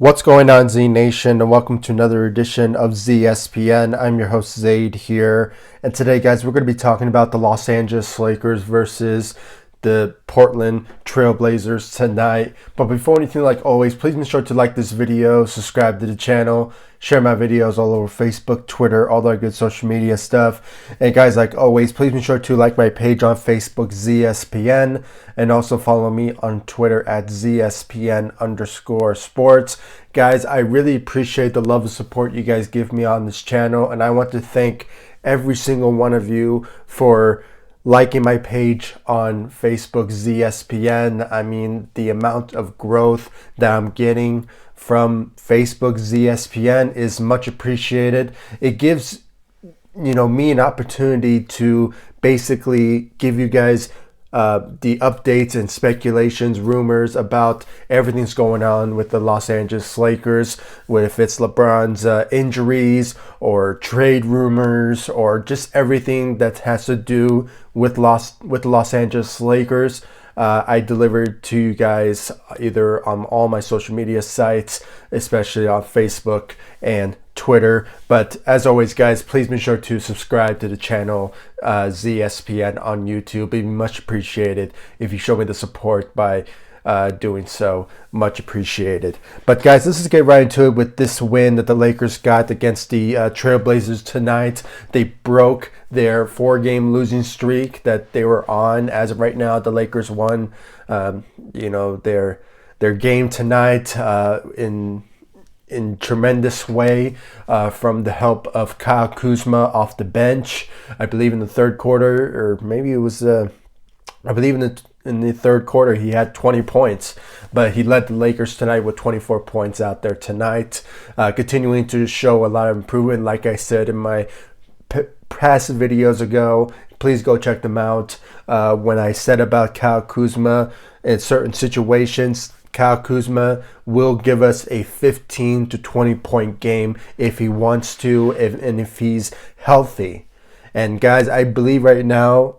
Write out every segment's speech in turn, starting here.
What's going on, Z Nation, and welcome to another edition of ZSPN. I'm your host, Zaid here, and today, guys, we're going to be talking about the Los Angeles Lakers versus the Portland Trailblazers tonight. But before anything, like always, please be sure to like this video, subscribe to the channel, share my videos all over Facebook, Twitter, all that good social media stuff. And guys, like always, please be sure to like my page on Facebook, ZSPN, and also follow me on Twitter at ZSPN_sports. Guys, I really appreciate the love and support you guys give me on this channel, and I want to thank every single one of you for liking my page on Facebook, ZSPN. I mean, the amount of growth that I'm getting from Facebook, ZSPN is much appreciated. It gives, me an opportunity to basically give you guys the updates and speculations, rumors about everything that's going on with the Los Angeles Lakers, if it's LeBron's injuries or trade rumors or just everything that has to do with the Los Angeles Lakers. I delivered to you guys either on all my social media sites, especially on Facebook and Twitter. But as always, guys, please be sure to subscribe to the channel ZSPN on YouTube. It'd be much appreciated if you show me the support by doing so. Much appreciated. But guys, let's just get right into it with this win that the Lakers got against the Trailblazers tonight. They broke their 4-game losing streak that they were on. As of right now, the Lakers won their game tonight in tremendous way from the help of Kyle Kuzma off the bench. I believe in the third quarter, or maybe it was in the third quarter, he had 20 points, but he led the Lakers tonight with 24 points out there tonight, continuing to show a lot of improvement. Like I said in my past videos ago, please go check them out. When I said about Kyle Kuzma in certain situations, Kyle Kuzma will give us a 15 to 20 point game if he wants to, and if he's healthy. And guys, I believe right now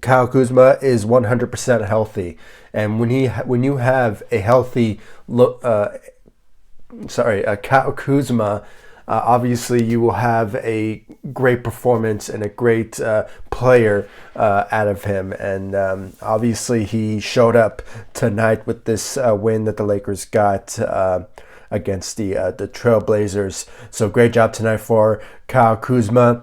Kyle Kuzma is 100% healthy, and when you have a healthy Kyle Kuzma, obviously you will have a great performance and a great player out of him. And obviously he showed up tonight with this win that the Lakers got against the Trailblazers. So great job tonight for Kyle Kuzma.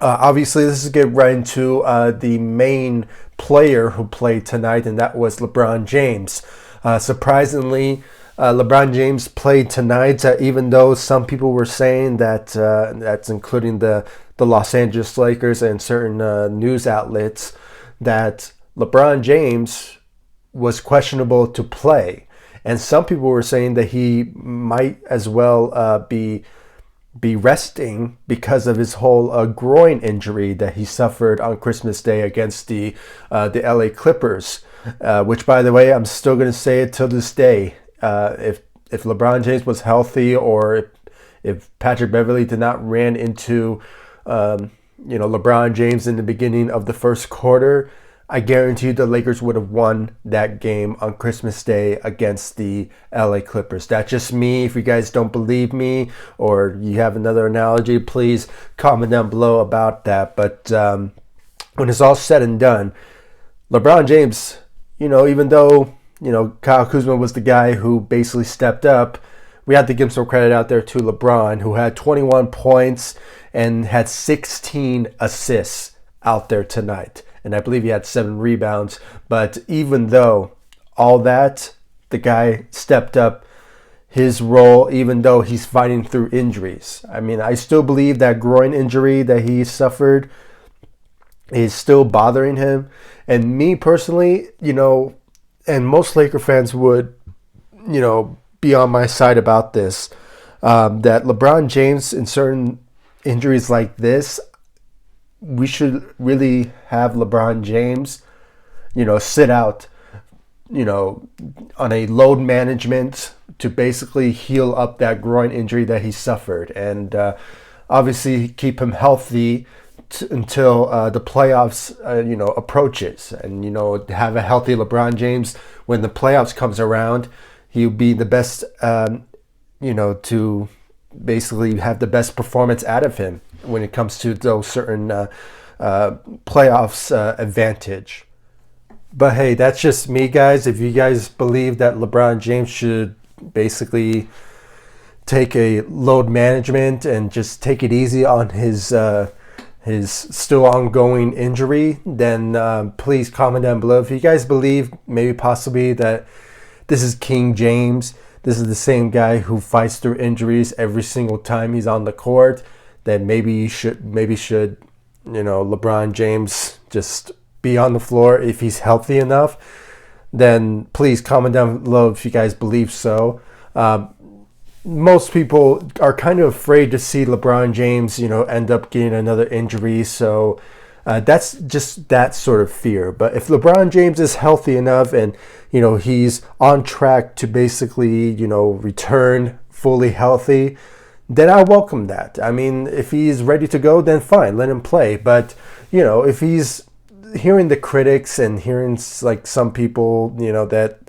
Obviously, this is get right into the main player who played tonight, and that was LeBron James. Surprisingly, LeBron James played tonight, even though some people were saying that, that's including the Los Angeles Lakers and certain news outlets, that LeBron James was questionable to play. And some people were saying that he might as well be resting because of his whole groin injury that he suffered on Christmas Day against the LA Clippers, which, by the way, I'm still going to say it till this day. If LeBron James was healthy, or if Patrick Beverley did not ran into LeBron James in the beginning of the first quarter, I guarantee you the Lakers would have won that game on Christmas Day against the LA Clippers. That's just me. If you guys don't believe me, or you have another analogy, please comment down below about that. But when it's all said and done, LeBron James, even though, Kyle Kuzma was the guy who basically stepped up, we have to give some credit out there to LeBron, who had 21 points and had 16 assists out there tonight. And I believe he had 7 rebounds. But even though all that, the guy stepped up his role, even though he's fighting through injuries. I mean, I still believe that groin injury that he suffered is still bothering him. And me personally, and most Laker fans would, be on my side about this, that LeBron James, in certain injuries like this, we should really have LeBron James, sit out, on a load management to basically heal up that groin injury that he suffered. And obviously keep him healthy until the playoffs, approaches. And, have a healthy LeBron James when the playoffs comes around. He'll be the best to basically have the best performance out of him when it comes to those certain playoffs advantage. But hey, that's just me, guys. If you guys believe that LeBron James should basically take a load management and just take it easy on his still ongoing injury, then please comment down below. If you guys believe maybe possibly that this is King James, this is the same guy who fights through injuries every single time he's on the court, then maybe should LeBron James just be on the floor if he's healthy enough. Then please comment down below if you guys believe so. Most people are kind of afraid to see LeBron James, end up getting another injury. So that's just that sort of fear. But if LeBron James is healthy enough and, he's on track to basically, return fully healthy, then I welcome that. I mean, if he's ready to go, then fine, let him play. But, if he's hearing the critics and hearing like some people, that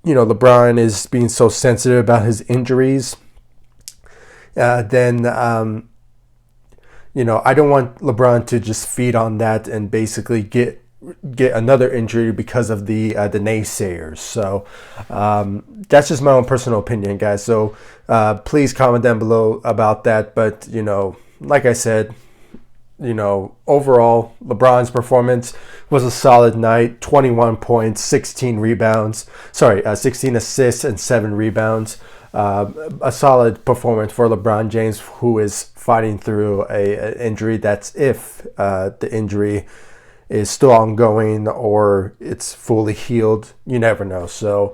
LeBron is being so sensitive about his injuries, then I don't want LeBron to just feed on that and basically get another injury because of the naysayers. So that's just my own personal opinion, guys. So please comment down below about that. But like I said, overall, LeBron's performance was a solid night. 21 points, 16 assists and 7 rebounds. A solid performance for LeBron James, who is fighting through an injury. That's if the injury is still ongoing or it's fully healed. You never know. So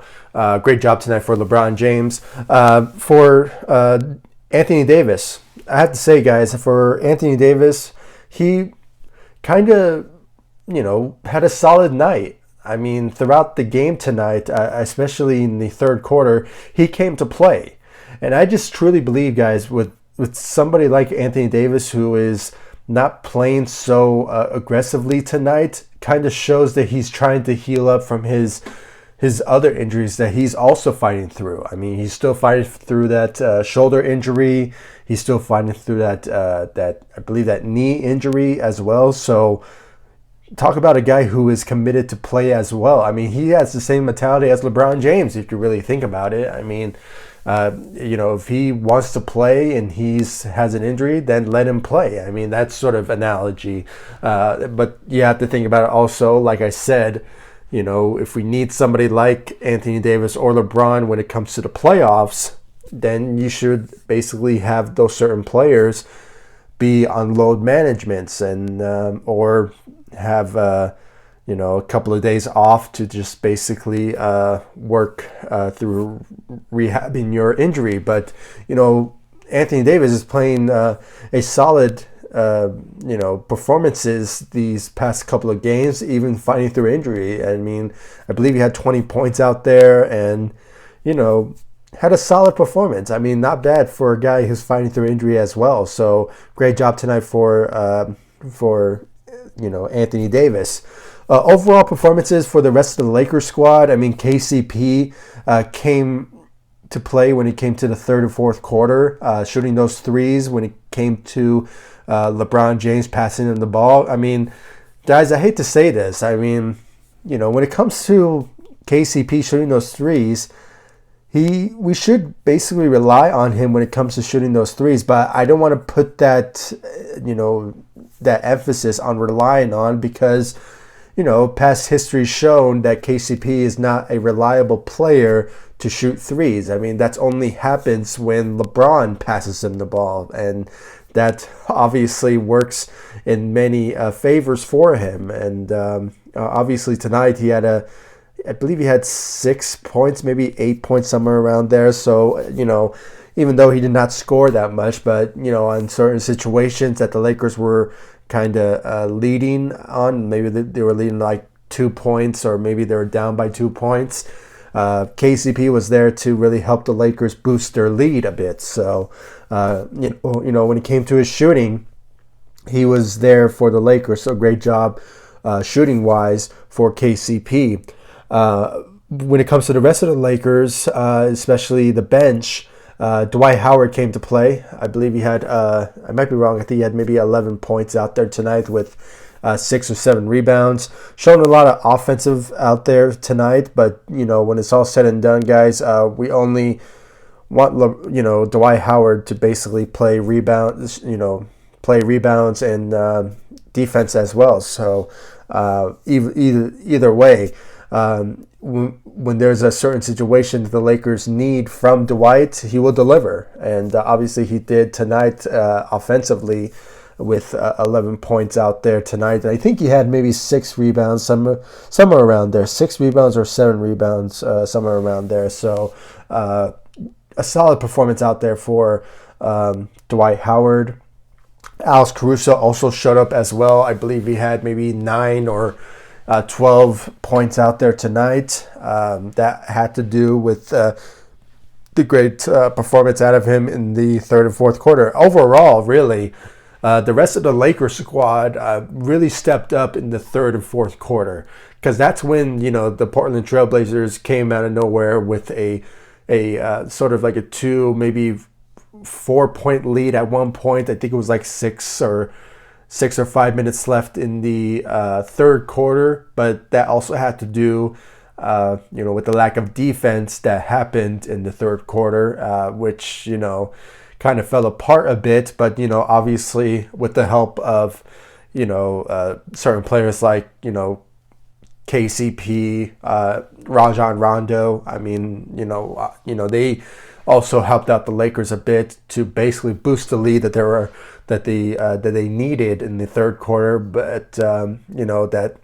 great job tonight for LeBron James. For Anthony Davis, I have to say, guys, for Anthony Davis, he kind of, had a solid night. I mean, throughout the game tonight, especially in the third quarter, he came to play. And I just truly believe, guys, with somebody like Anthony Davis, who is not playing so aggressively tonight, kind of shows that he's trying to heal up from his other injuries that he's also fighting through. I mean, he's still fighting through that shoulder injury. He's still fighting through that I believe that knee injury as well. So talk about a guy who is committed to play as well. I mean, he has the same mentality as LeBron James, if you really think about it. I mean, if he wants to play and has an injury, then let him play. I mean, that's sort of analogy. But you have to think about it also, like I said, if we need somebody like Anthony Davis or LeBron when it comes to the playoffs, then you should basically have those certain players be on load managements and or have a couple of days off to just basically work through rehabbing your injury. But Anthony Davis is playing a solid performances these past couple of games, even fighting through injury. I mean, I believe he had 20 points out there and had a solid performance. I mean, not bad for a guy who's fighting through injury as well. So great job tonight for Anthony Davis. Overall performances for the rest of the Lakers squad. I mean, KCP came to play when it came to the third and fourth quarter, shooting those threes when it came to LeBron James passing him the ball. I mean, guys, I hate to say this. I mean, when it comes to KCP shooting those threes, we should basically rely on him when it comes to shooting those threes. But I don't want to put that, that emphasis on relying on, because past history shown that KCP is not a reliable player to shoot threes. I mean, that only happens when LeBron passes him the ball, and that obviously works in many favors for him. And obviously tonight he had I believe he had 6 points, maybe 8 points, somewhere around there. So, even though he did not score that much, but, on certain situations that the Lakers were kind of leading on, maybe they were leading like 2 points, or maybe they were down by 2 points. KCP was there to really help the Lakers boost their lead a bit. So, when it came to his shooting, he was there for the Lakers. So great job shooting-wise for KCP. When it comes to the rest of the Lakers, especially the bench, Dwight Howard came to play. I believe he had, I might be wrong, I think he had maybe 11 points out there tonight with 6 or 7 rebounds. Showing a lot of offensive out there tonight, but, when it's all said and done, guys, we only want, Dwight Howard to basically play rebounds, and defense as well. So either way, when there's a certain situation that the Lakers need from Dwight, he will deliver. And obviously he did tonight offensively with 11 points out there tonight. And I think he had maybe 6 rebounds, somewhere around there. 6 rebounds or 7 rebounds, somewhere around there. So a solid performance out there for Dwight Howard. Alex Caruso also showed up as well. I believe he had maybe 9 or 12 points out there tonight. That had to do with the great performance out of him in the third and fourth quarter. Overall, really, the rest of the Lakers squad really stepped up in the third and fourth quarter, because that's when, the Portland Trailblazers came out of nowhere with a sort of like a 2, maybe 4-point lead at one point. I think it was like 6 or 5 minutes left in the third quarter, but that also had to do, with the lack of defense that happened in the third quarter, which, kind of fell apart a bit. But, obviously with the help of, certain players like, KCP, Rajon Rondo. I mean, they also helped out the Lakers a bit to basically boost the lead that they needed in the third quarter. But that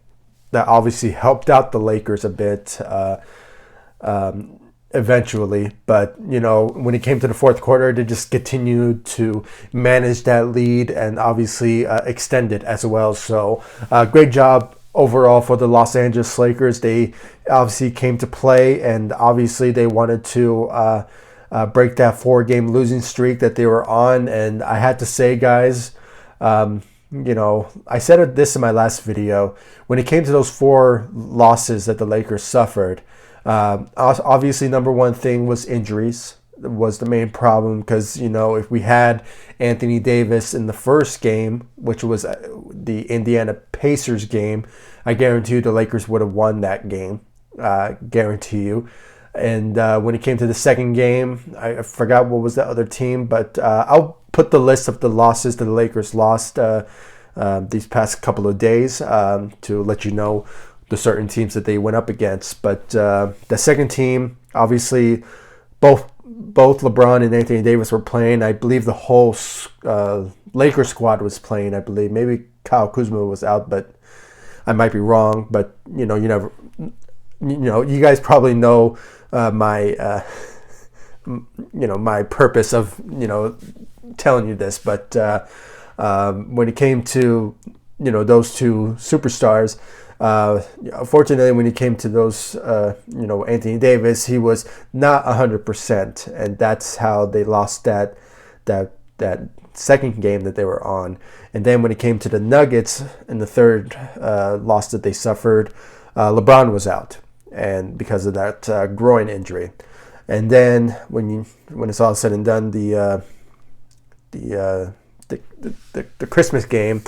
obviously helped out the Lakers a bit eventually. But when it came to the fourth quarter, they just continued to manage that lead and obviously extend it as well. So great job overall for the Los Angeles Lakers. They obviously came to play, and obviously they wanted to break that 4-game losing streak that they were on. And I had to say, guys, I said this in my last video, when it came to those 4 losses that the Lakers suffered, obviously number one thing was injuries was the main problem, because if we had Anthony Davis in the first game, which was the Indiana Pacers game, I guarantee you the Lakers would have won that game. Guarantee you. And when it came to the second game, I forgot what was the other team, but I'll put the list of the losses that the Lakers lost these past couple of days to let you know the certain teams that they went up against. But the second team, obviously, both LeBron and Anthony Davis were playing. I believe the whole Lakers squad was playing. I believe maybe Kyle Kuzma was out, but I might be wrong. But you never, you guys probably know my my purpose of telling you this. But when it came to those 2 superstars, unfortunately, when it came to those, Anthony Davis, he was not 100%, and that's how they lost that second game that they were on. And then when it came to the Nuggets in the third loss that they suffered, LeBron was out, and because of that groin injury. And then when it's all said and done, the Christmas game,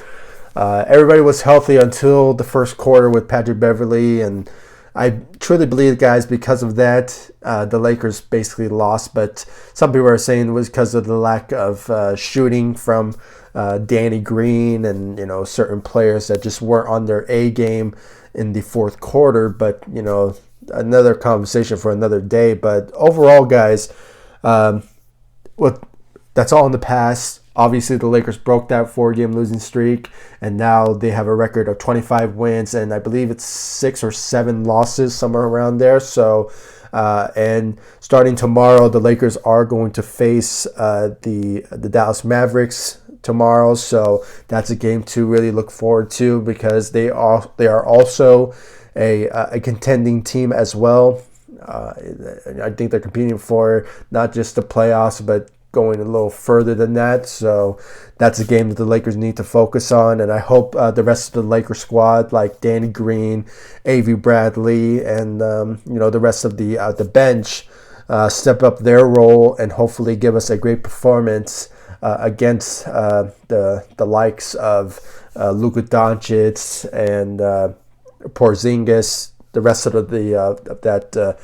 everybody was healthy until the first quarter with Patrick Beverley, and I truly believe, guys, because of that, the Lakers basically lost. But some people are saying it was because of the lack of shooting from Danny Green and certain players that just weren't on their A game in the fourth quarter. But another conversation for another day. But overall, guys, that's all in the past. Obviously, the Lakers broke that 4-game losing streak, and now they have a record of 25 wins, and I believe it's 6 or 7 losses, somewhere around there. So, and starting tomorrow, the Lakers are going to face the Dallas Mavericks tomorrow. So that's a game to really look forward to, because they are also a contending team as well. I think they're competing for not just the playoffs, but going a little further than that. So that's a game that the Lakers need to focus on. And I hope the rest of the Lakers squad, like Danny Green, Avery Bradley, and the rest of the bench, step up their role and hopefully give us a great performance against the likes of Luka Doncic and Porzingis, the rest of that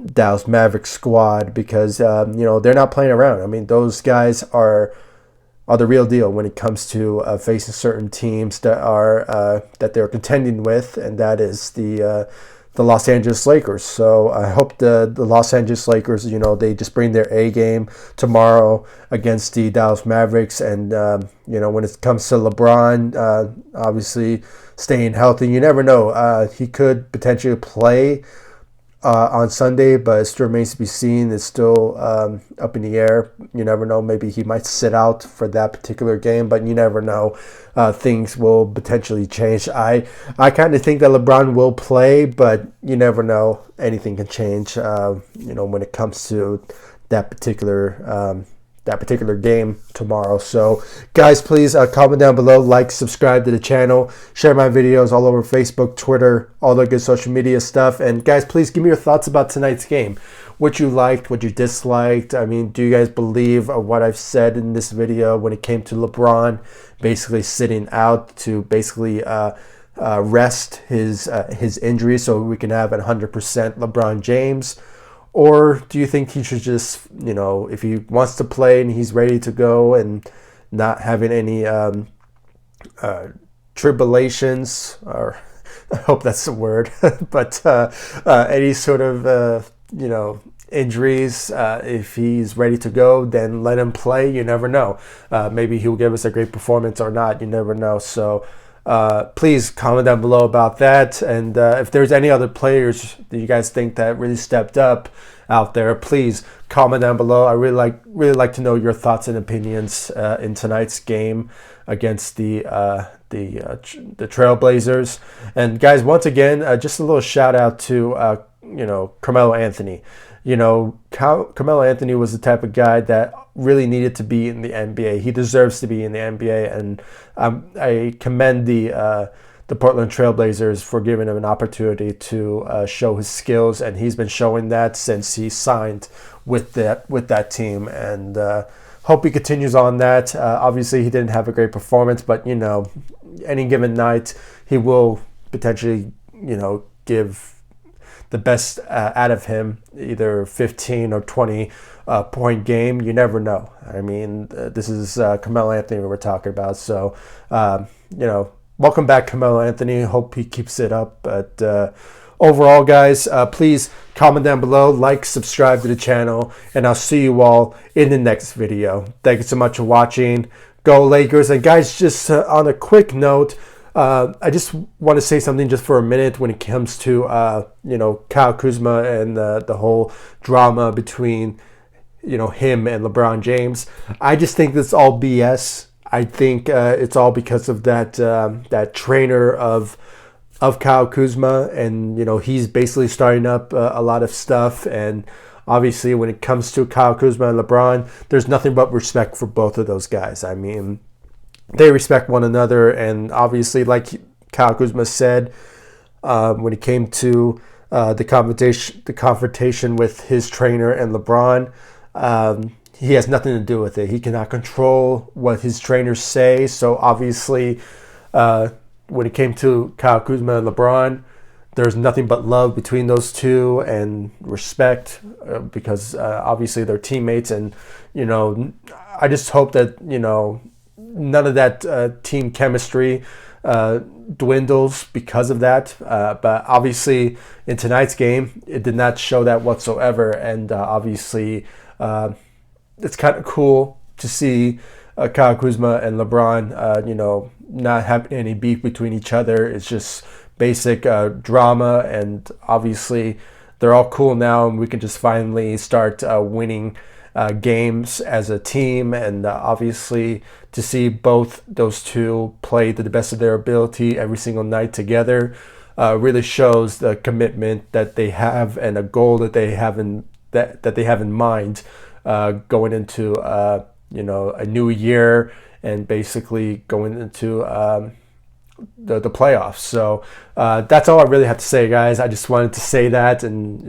Dallas Mavericks squad, because they're not playing around. I mean, those guys are the real deal when it comes to facing certain teams that they're contending with, and that is the Los Angeles Lakers. So I hope the Los Angeles Lakers, they just bring their A game tomorrow against the Dallas Mavericks. And, when it comes to LeBron, obviously staying healthy, you never know. He could potentially play on Sunday, but it still remains to be seen. It's still up in the air. You never know. Maybe he might sit out for that particular game, but you never know. Things will potentially change. I kind of think that LeBron will play, but you never know. Anything can change. When it comes to that particular game tomorrow. So guys, please comment down below, like, subscribe to the channel, share my videos all over Facebook, Twitter, all the good social media stuff. And guys, please give me your thoughts about tonight's game. What you liked, what you disliked. I mean, do you guys believe what I've said in this video when it came to LeBron basically sitting out to basically rest his injury so we can have 100% LeBron James? Or do you think he should just, if he wants to play and he's ready to go and not having any tribulations, or I hope that's the word, but any sort of, injuries, if he's ready to go, then let him play. You never know. Maybe he'll give us a great performance or not. You never know. So please comment down below about that. And if there's any other players that you guys think that really stepped up out there, please comment down below. I really like to know your thoughts and opinions in tonight's game against the Trailblazers. And guys, once again, just a little shout out to Carmelo Anthony. Carmelo Anthony was the type of guy that really needed to be in the NBA. He deserves to be in the NBA, and I commend the Portland Trailblazers for giving him an opportunity to show his skills, and he's been showing that since he signed with that team. And hope he continues on that. Obviously, he didn't have a great performance, but any given night he will potentially give the best out of him, either 15 or 20 point game. You never know. I mean, this is Carmelo Anthony we're talking about. So, welcome back, Carmelo Anthony. Hope he keeps it up. But overall, guys, please comment down below, like, subscribe to the channel, and I'll see you all in the next video. Thank you so much for watching. Go Lakers. And guys, just on a quick note, I just want to say something just for a minute when it comes to Kyle Kuzma and the whole drama between him and LeBron James. I just think this is all BS. I think it's all because of that trainer of Kyle Kuzma, and he's basically starting up a lot of stuff. And obviously, when it comes to Kyle Kuzma and LeBron, there's nothing but respect for both of those guys. I mean, they respect one another, and obviously, like Kyle Kuzma said, when it came to the confrontation with his trainer and LeBron, he has nothing to do with it. He cannot control what his trainers say. So obviously, when it came to Kyle Kuzma and LeBron, there's nothing but love between those two and respect, because obviously they're teammates. And I just hope that none of that team chemistry dwindles because of that. But obviously, in tonight's game, it did not show that whatsoever. And obviously, it's kind of cool to see Kyle Kuzma and LeBron, not having any beef between each other. It's just basic drama, and obviously they're all cool now, and we can just finally start winning games as a team. And obviously, to see both those two play to the best of their ability every single night together really shows the commitment that they have and a goal that they have in mind going into a new year, and basically going into the playoffs. So that's all I really have to say, guys. I just wanted to say that, and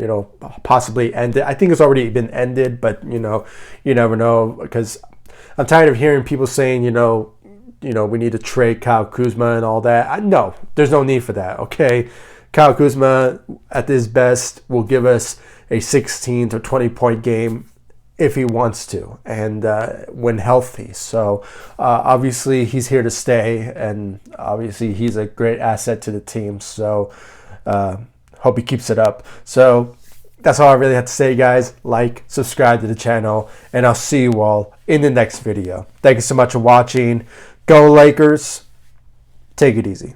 possibly end it. I think it's already been ended, but you never know, because I'm tired of hearing people saying we need to trade Kyle Kuzma and all that. No, there's no need for that. Okay, Kyle Kuzma at his best will give us a 16 to 20 point game if he wants to, and when healthy. So obviously he's here to stay, and obviously he's a great asset to the team. So hope he keeps it up. So that's all I really have to say, guys. Like, subscribe to the channel, and I'll see you all in the next video. Thank you so much for watching. Go Lakers. Take it easy.